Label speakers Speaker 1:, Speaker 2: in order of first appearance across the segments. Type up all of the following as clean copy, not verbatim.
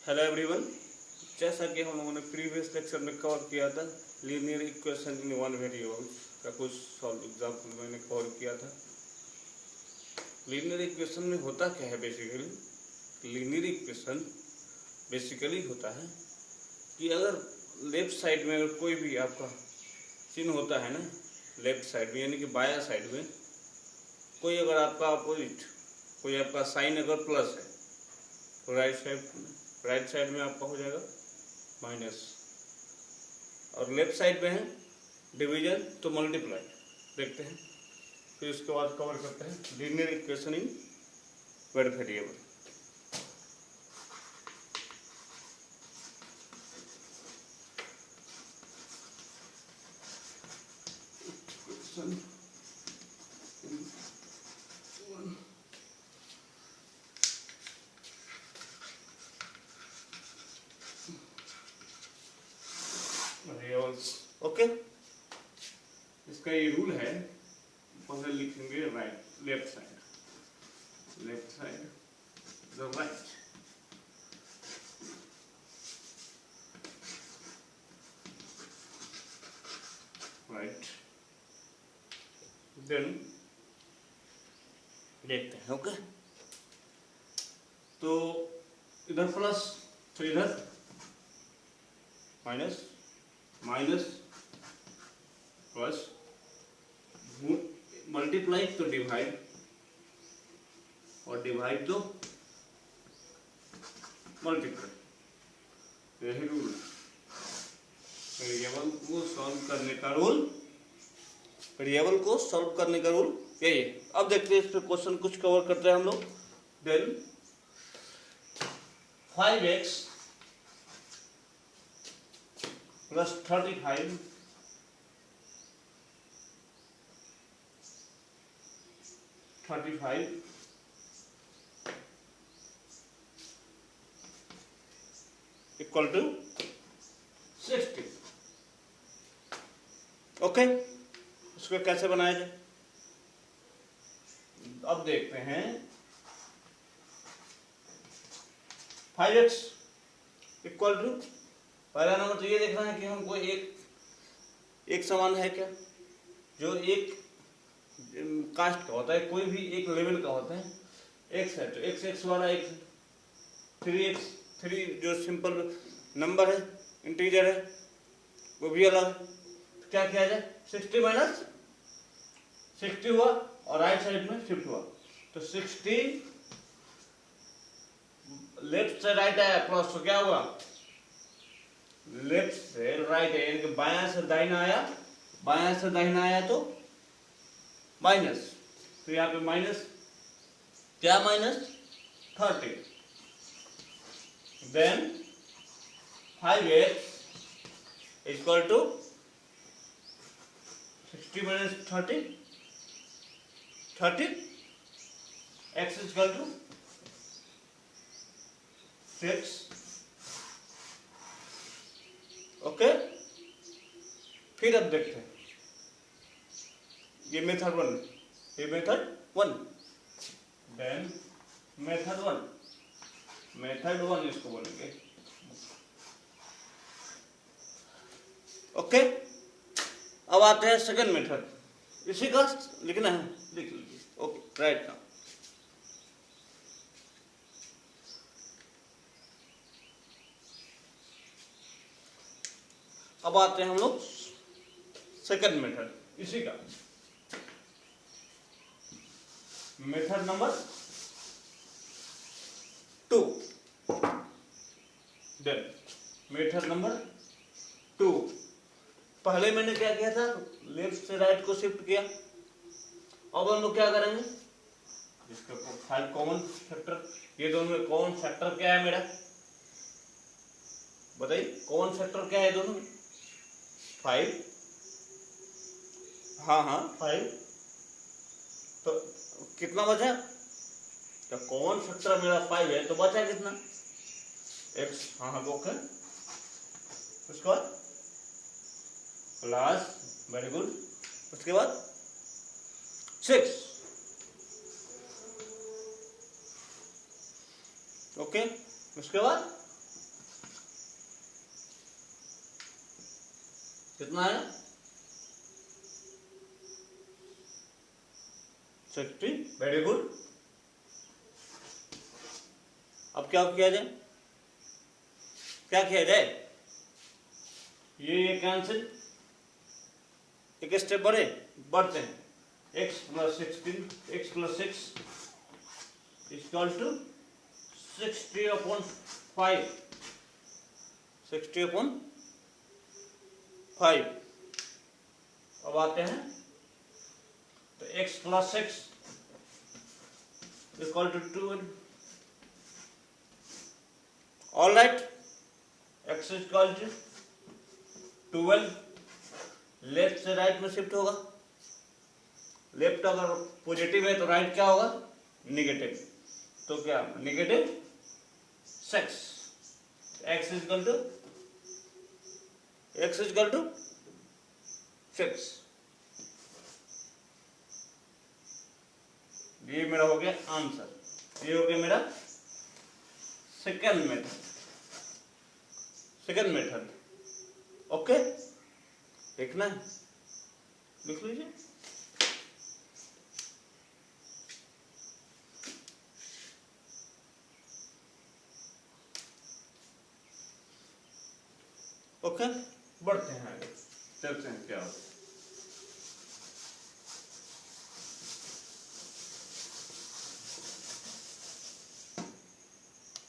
Speaker 1: Hello everyone. जैसा कि हम लोगों ने प्रीवियस लेक्चर में कवर किया था, linear equation in one variable का कुछ सॉल्व एग्जाम्पल मैंने कवर किया था। लीनियर इक्वेशन में होता क्या है बेसिकली? लीनियर इक्वेशन बेसिकली होता है कि अगर लेफ्ट साइड में अगर कोई भी आपका चिन्ह होता है ना, लेफ्ट साइड में यानी कि बाया साइड में कोई अगर आपका अपोजिट कोई आपका साइन अगर प्लस है तो राइट साइड में आपका हो जाएगा माइनस, और लेफ्ट साइड में है डिवीजन तो मल्टीप्लाई। देखते हैं, फिर उसके बाद कवर करते हैं linear equation in one variable. Okay, इसका ये रूल है, पहले लिखेंगे left side the right then देखते हैं। ओके, तो इधर प्लस तो इधर माइनस, माइनस प्लस, मल्टीप्लाई तो डिवाइड, और डिवाइड तो मल्टीप्लाई। यही रूल है वेरिएबल को सॉल्व करने का रूल। वेरिएबल को सॉल्व करने का रूल यही है। अब देखते हैं इस पे क्वेश्चन कुछ कवर करते हैं हम लोग। Then 5x plus 35 equal to 60। Okay, उसको कैसे बनाया जाए अब देखते हैं। 5x इक्वल टू, पहला नंबर तो ये देखना है कि हमको एक समान है क्या, जो एक कास्ट का होता है, कोई भी एक लेवल का होता है। एक्स है तो एक्स वाला एक्स, 3x 3 जो सिंपल नंबर है, इंटीजर है, वो भी अलग है। तो क्या किया जाए, 60 माइनस 60 हुआ और राइट साइड में शिफ्ट हुआ, तो 60 लेफ्ट से राइट आया प्लस, तो क्या हुआ लेफ्ट से राइट है यानी कि बायां से दाहिना आया, बायां से दाहिना आया तो माइनस, तो यहाँ पे माइनस क्या, minus 30। Then 5x equal to 60 minus 30 x equal to 6। Okay, फिर अब देखते हैं ये मेथड 1, ये मेथड 1। देन मेथड 1 इसको बोलेंगे। ओके, अब आते हैं सेकंड मेथड, इसी का लिखना है, लिख लीजिए। ओके, राइट नाउ अब आते हैं हम लोग सेकंड मेथड, इसी का method number 2। Then method number 2, पहले मैंने क्या किया था, लेफ्ट से राइट को शिफ्ट किया। अब हम लोग क्या करेंगे, इसके 5 कॉमन फैक्टर, ये दोनों में कॉमन फैक्टर क्या है मेरा, बताइए कॉमन फैक्टर क्या है दोनों में, 5, हाँ 5, तो कितना बचा, तो कॉमन फैक्टर मेरा 5 है, तो बचा कितना x, हाँ ओके, उसके बाद प्लस, वेरी गुड, उसके बाद 6। ओके, उसके बाद कितना है 60। Very good. अब क्या किया जाए, क्या किया जाए, ये कैंसिल, एक स्टेप बढ़ते हैं। x + 16 x + 6 equal to 60/5 60/5। अब आते हैं तो x + 6 equal to 12। All right, x equal to 12। Left से राइट में शिफ्ट होगा। लेफ्ट अगर पॉजिटिव है तो राइट क्या होगा, निगेटिव। तो क्या -6। x equal to 6। ये मेरा हो गया आंसर। ये हो गया मेरा सेकंड मेथड। ओके, देखना है, लिख लीजिए। ओके, बढ़ते हैं आगे, चलते हैं क्या होगा।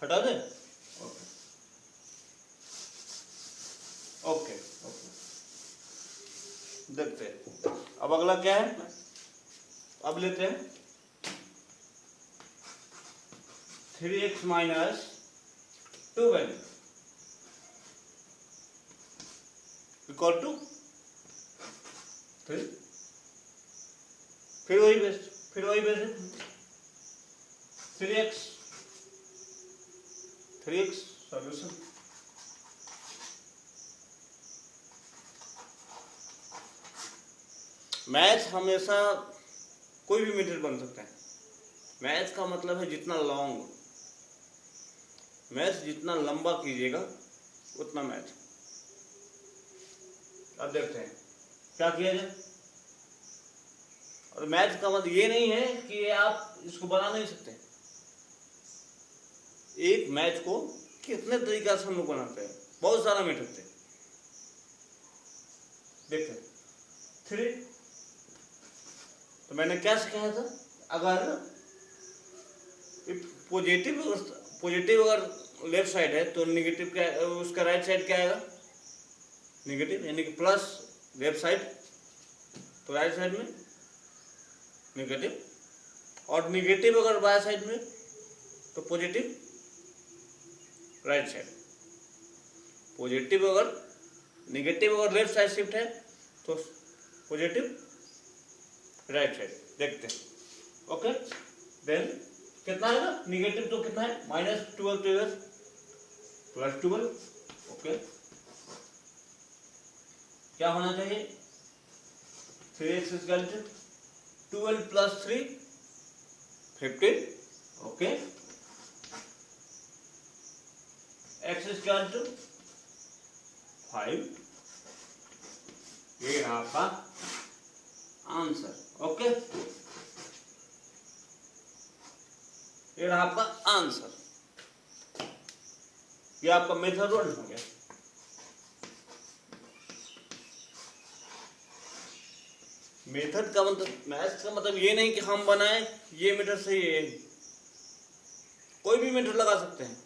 Speaker 1: हटा दे। ओके ओके, देखते हैं अब अगला क्या है। अब लेते हैं 3x - 12 इक्वल टू 3। फिर वही बेस 3x सॉल्यूशन। मैथ हमेशा कोई भी मेथड बन सकता है। मैथ का मतलब है जितना लॉन्ग, मैथ जितना लंबा कीजिएगा उतना मैथ। अब देखते हैं क्या किया जाए। और मैथ का मतलब ये नहीं है कि आप इसको बना नहीं सकते। एक मैथ को कितने तरीका से हम लोग बनाते हैं, बहुत सारा मेथड थे। देखते हैं 3। तो मैंने क्या सिखाया था, अगर पॉजिटिव अगर लेफ्ट साइड है तो निगेटिव क्या, उसका राइट साइड क्या आएगा, निगेटिव, यानी कि प्लस लेफ्ट साइड तो राइट साइड में निगेटिव, और निगेटिव अगर बाय साइड में तो पॉजिटिव राइट साइड। पॉजिटिव अगर निगेटिव अगर लेफ्ट साइड शिफ्ट है तो पॉजिटिव राइट साइड। देखते हैं। ओके, देन कितना है ना, निगेटिव तो कितना है -12 तो इधर +12। ओके, क्या होना चाहिए, 3x equal to 12 + 3 15। Okay, x equal to 5। ये रहा आपका आंसर। ओके, ये रहा आपका आंसर। ये आपका मेथड 1 हो गया। मेथड का मतलब, मैथ्स का मतलब ये नहीं कि हम बनाए ये मेथड सही है, कोई भी मेथड लगा सकते हैं।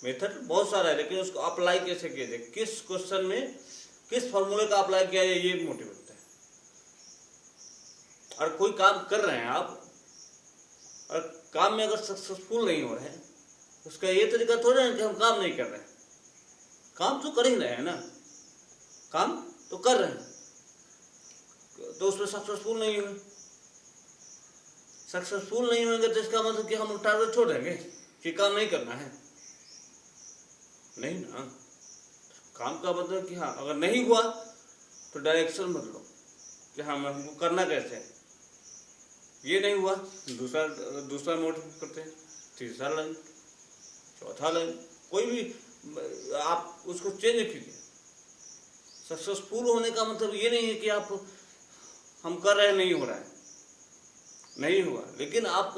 Speaker 1: मेथड बहुत सारा है, लेकिन उसको अप्लाई कैसे किया जाए, किस क्वेश्चन में किस फॉर्मूले का अप्लाई किया जाए, ये मोटिव होता है। और कोई काम कर रहे हैं आप और काम में अगर सक्सेसफुल नहीं हो रहे हैं, उसका ये तरीका थोड़ा है कि हम काम नहीं कर रहे हैं। काम तो कर ही रहे हैं ना, काम तो कर रहे हैं, तो उसमें सक्सेसफुल नहीं हुए। सक्सेसफुल नहीं होंगे तो इसका मतलब कि हम टारगेट छोड़ देंगे कि काम नहीं करना है, नहीं ना। काम का मतलब कि हाँ, अगर नहीं हुआ तो डायरेक्शन बदलो कि हाँ हमको करना कैसे है। ये नहीं हुआ, दूसरा मोड करते हैं, तीसरा लाइन, चौथा लाइन, कोई भी आप उसको चेंज कीजिए। सक्सेसफुल होने का मतलब ये नहीं है कि आप हम कर रहे हैं नहीं हो रहा है, नहीं हुआ, लेकिन आप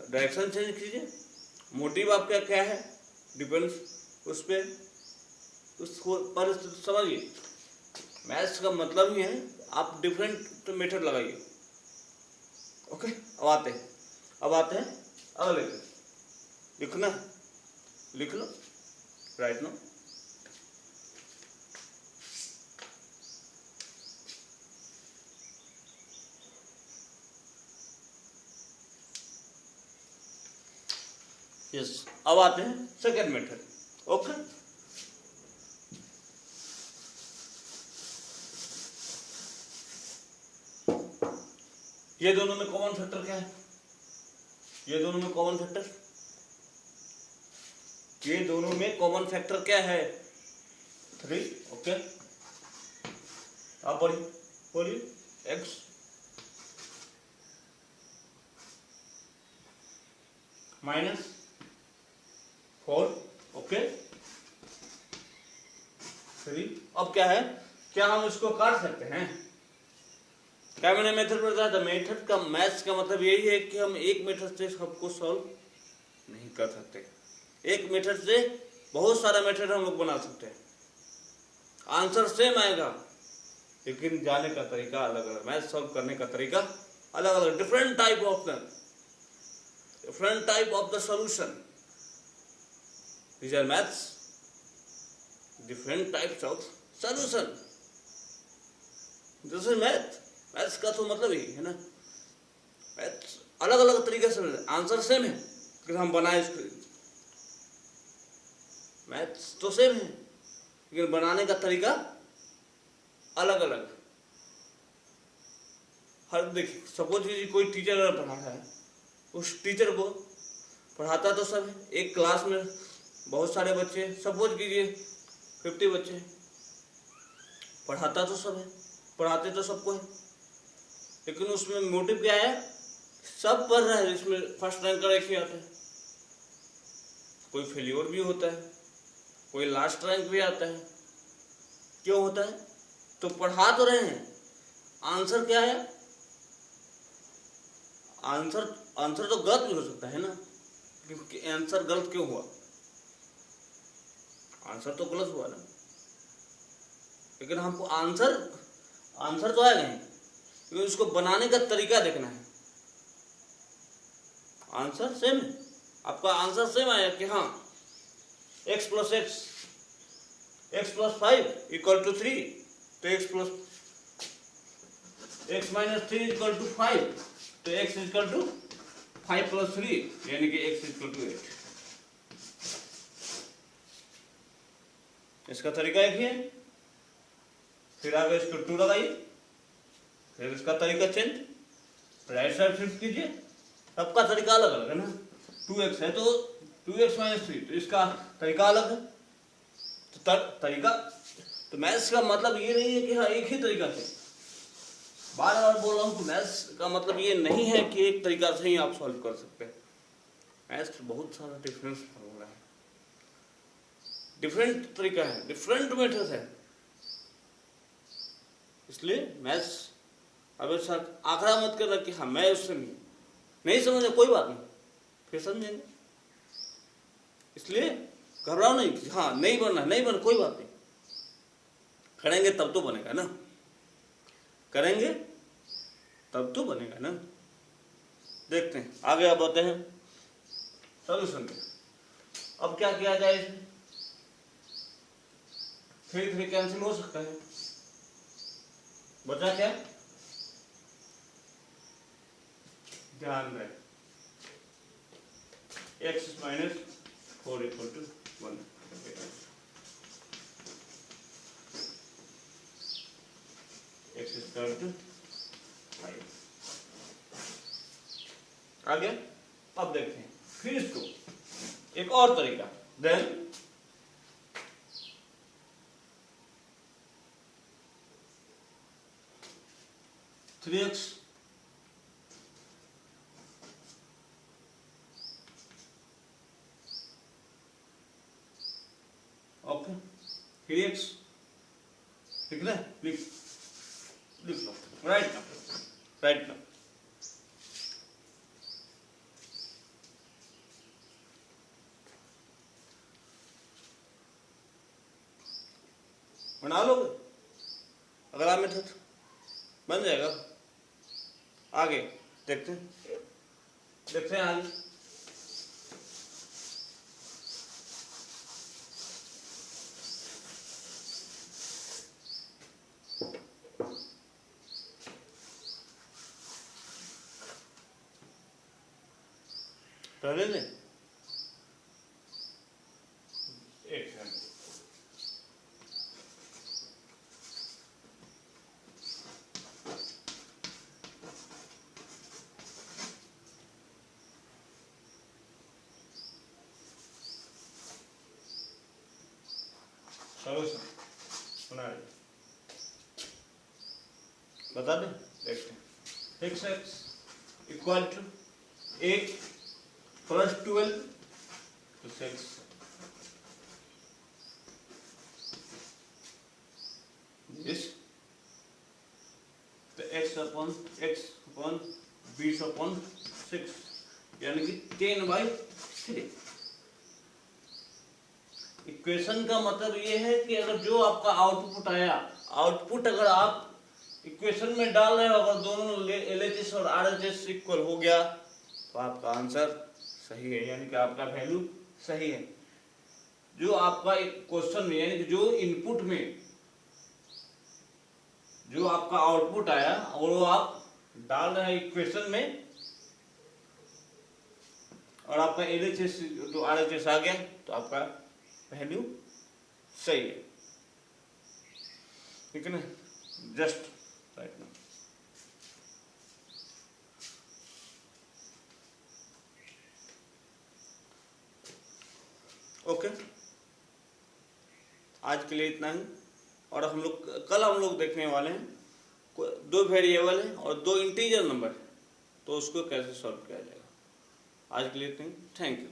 Speaker 1: डायरेक्शन चेंज कीजिए। मोटिव आपका क्या है डिपेंड्स उस पर, उसको पर समझिए। मैथ्स का मतलब ही है आप डिफरेंट मेथड लगाइए। ओके, अब आते हैं अगले पे। लिखना, लिख लो, राइट नो। यस, अब आते हैं सेकेंड मेथड। ओके, ये दोनों में कॉमन फैक्टर क्या है? ये दोनों में कॉमन फैक्टर, ये दोनों में कॉमन फैक्टर क्या है? 3। ओके, आप बोलिए x -4। ओके, 3। अब क्या है, क्या हम इसको काट सकते हैं? क्या मैंने मेथड बताया था? मेथड का, मैथ्स का मतलब यही है कि हम एक मेथड से सबको सॉल्व नहीं कर सकते। एक मेथड से बहुत सारा मेथड हम लोग बना सकते हैं, आंसर सेम आएगा, लेकिन जाने का तरीका अलग अलग, मैथ सॉल्व करने का तरीका अलग अलग, different type of the solution. These are maths, different types of solution. This is math. Maths का तो मतलब ही है ना, मैथ्स अलग अलग तरीके से, आंसर सेम है लेकिन हम बनाए इसको, मैथ्स तो सेम है लेकिन बनाने का तरीका अलग अलग। हर देखिए, सपोज कीजिए कोई टीचर अगर पढ़ा रहा है, उस टीचर को पढ़ाता तो सब है, एक क्लास में बहुत सारे बच्चे, सपोज कीजिए 50 बच्चे, पढ़ाता तो सब है, पढ़ाते तो सबको है, लेकिन उसमें मोटिव क्या है? सब पढ़ रहा है, इसमें फर्स्ट रैंक का एक ही आता है, कोई फेल्योर भी होता है, कोई लास्ट रैंक भी आता है। क्यों होता है? तो पढ़ा तो रहे हैं, आंसर क्या है? आंसर तो गलत भी हो सकता है ना, क्योंकि आंसर गलत क्यों हुआ? आंसर तो गलत हुआ ना, लेकिन हमको आंसर तो आएगा ही, लेकिन उसको बनाने का तरीका देखना है। आंसर सेम है, आपका आंसर सेम आया कि हाँ x + 5 = 3, तो x - 3 = 5, तो x = 5 + 3, यानी कि x = 8। इसका तरीका एक ही है। फिर आगे इसको 2 लगाइए, फिर इसका तरीका चेंज, राइट साइड शिफ्ट कीजिए, सबका तरीका अलग अलग है ना। 2x है तो 2x - 3, तो इसका तरीका अलग है, तो तरीका, तो मैथ्स का मतलब ये नहीं है कि हाँ एक ही तरीका से, बार बार बोल रहा हूँ कि मैथ्स का मतलब ये नहीं है कि एक तरीका से ही आप सॉल्व कर सकते हैं। मैथ्स बहुत सारा डिफरेंस फॉर्मूला है, डिफरेंट तरीका है, डिफरेंट मेथड है, इसलिए मैथ्स अब साथ आंकड़ा मत करना कि हाँ मैं उससे नहीं समझे, कोई बात नहीं, फिर समझेंगे। इसलिए घबराओ नहीं कि हाँ नहीं बना, कोई बात नहीं, करेंगे तब तो बनेगा ना, करेंगे तब तो बनेगा ना। देखते हैं आगे, अब आते हैं सॉल्यूशन पे। अब क्या किया जाए इसमें? 3 कैंसिल हो सकता है, बचा क्या? ध्यान रहे x - 4 = 1, x = 5 आ गया। अब देखते हैं फिर इसको एक और तरीका, देन 3x ओके, 3x ठीक है, लिख लो, राइट नाउ। बना लोगे? अगला मेथड बन जाएगा। आगे देखते हैं आगे। पहले ने एक है सॉल्यूशन बना रहे, बता दें, देखते हैं। x इक्वल टू 8 प्लस 12 तो 6, तो x अपॉन 20/6 यानी कि 10/3। इक्वेशन का मतलब ये है कि अगर जो आपका आउटपुट आया, आउटपुट अगर आप इक्वेशन में डाल रहे हो, अगर दोनों LHS और RHS इक्वल हो गया तो आपका आंसर सही है, यानी कि आपका वैल्यू सही है। जो आपका क्वेश्चन में, यानी कि जो इनपुट में जो आपका आउटपुट आया और वो आप डाल रहे हैं इक्वेशन में, और आपका LHS तो RHS आ गया तो आपका वैल्यू सही है, ठीक है ना, जस्ट राइट नाउ। ओके, आज के लिए इतना ही। और कल हम लोग देखने वाले हैं 2 वेरिएबल है और 2 इंटीजर नंबर है, तो उसको कैसे सॉल्व किया जाएगा। आज के लिए इतना ही, थैंक यू।